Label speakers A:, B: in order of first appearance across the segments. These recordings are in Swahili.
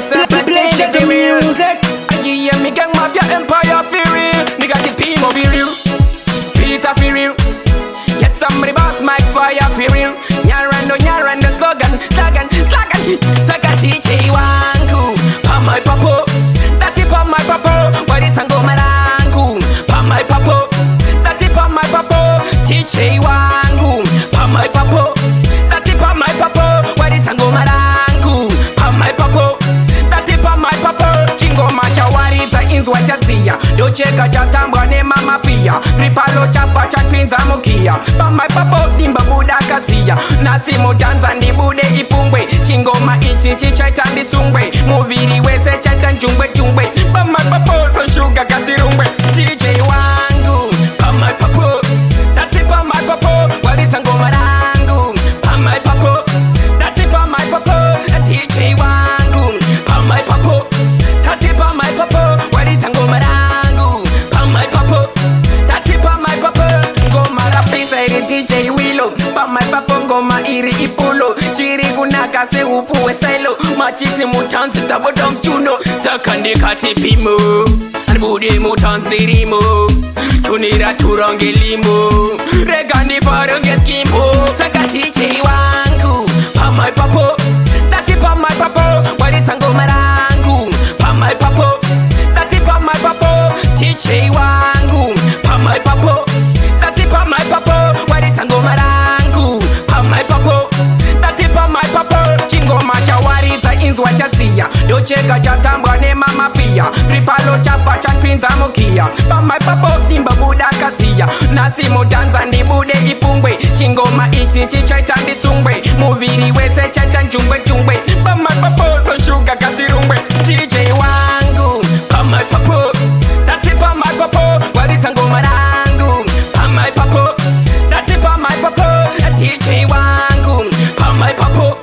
A: 17 for real. Yeah, me gang mafia empire for real. Nigga the Pamha be real. Peter for real. Yes, somebody boss Mike Fire for real. Nyarando slogan. Saka DJ wangu. Pamha Ipapo. That is Pamha Ipapo. What it's ango marangu. Pamha Ipapo. That is Pamha Ipapo. DJ wangu. Pamha Ipapo. That is Pamha Ipapo. What it's ango marangu. Pamha Ipapo. That is Pamha Ipapo. Chingo machawari za inzwa chazia. Docheka chatambwa ne mama pia. Ripalo chapa chatpinza mukia. Pamha Ipapo dimba buda kasia. Nasimu danza ndibude ipungwe. Chingo maichi chichaitandi sungwe. Muviri wese chaitan jungwe. Pamha Ipapo so sugar katirungwe. DJ wangu Pamha Ipapo. Dati Pamha Ipapo. Walitango marangu Pamha Ipapo. Dati Pamha Ipapo. DJ wangu Pamha Ipapo. Dati Pamha Ipapo. Walitango marangu Pamha Ipapo. Dati Pamha Ipapo. Ngoma rapisa iri DJ Wilo. Pamha Ipapo ngoma iri ipulo. Chiri kunaka se upuwe silo. Machiti mutanzi tabodom chuno. Sakande kati pimo. Anbude mutanzi rimo. Tunira turonge limo. Regani paronge skimbo. Saka DJ wangu Pamha Ipapo. Dati Pamha Ipapo. Walitango marangu Pamha Ipapo. Dati Pamha Ipapo. DJ wangu Pamha Ipapo. Dati Pamha Ipapo. Walitango marangu Pamha Ipapo. Dati Pamha Ipapo. Chingo machawari za inzwa chazia. Docheka chatambwa ne mama pia. Ripalo chapa chatpinza mukia. Pamha Ipapo dimba buda kasia. Nasimu danza ndibude ipungwe. Chingo maichi chichaitandi sungwe. Muviri wese chaitan jungwe. Pamha Ipapo so sugar katirungwe. DJ wangu Pamha Ipapo. Dati Pamha Ipapo. Walitango marangu Pamha Ipapo. Dati Pamha Ipapo. DJ wangu Pamha Ipapo.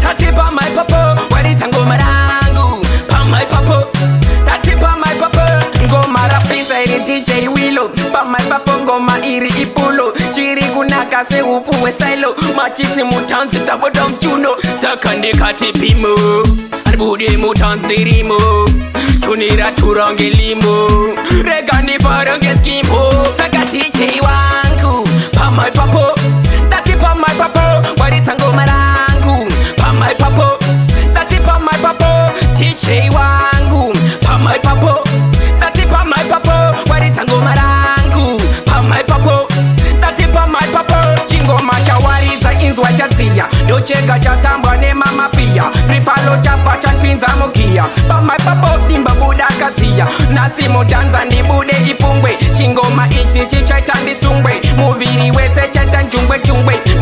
A: Dati Pamha Ipapo. Walitango marangu Pamha Ipapo. Dati Pamha Ipapo. Ngoma rapisa iri DJ Wilo. Pamha Ipapo ngoma iri ipulo. Chiri kunaka se upuwe silo. Machiti mutanzi tabodom chuno. Sakande kati pimo. Anbude mutanzi rimo. Tunira turonge limo. Regani paronge skimbo. Saka DJ wangu Pamha Ipapo. Dati Pamha Ipapo. Walitango marangu Pamha Ipapo. Dati Pamha Ipapo. DJ wangu Pamha Ipapo. Dati Pamha Ipapo. Walitango marangu Pamha Ipapo. Dati Pamha Ipapo. Chingo machawari za inzwa chazia. Docheka chatambwa ne mama pia. Ripalo chapa chatpinza mukia. Pamha Ipapo dimba buda kasia. Nasimu danza ndibude ipungwe. Chingo maichi chichaitandi sungwe. Muviri wese chaitan jungwe.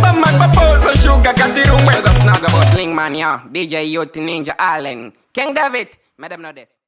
A: Pamha Ipapo so sugar katirungwe. Snag about Sling Man, yeah. DJ Youth Ninja Allen. King David, madam know this.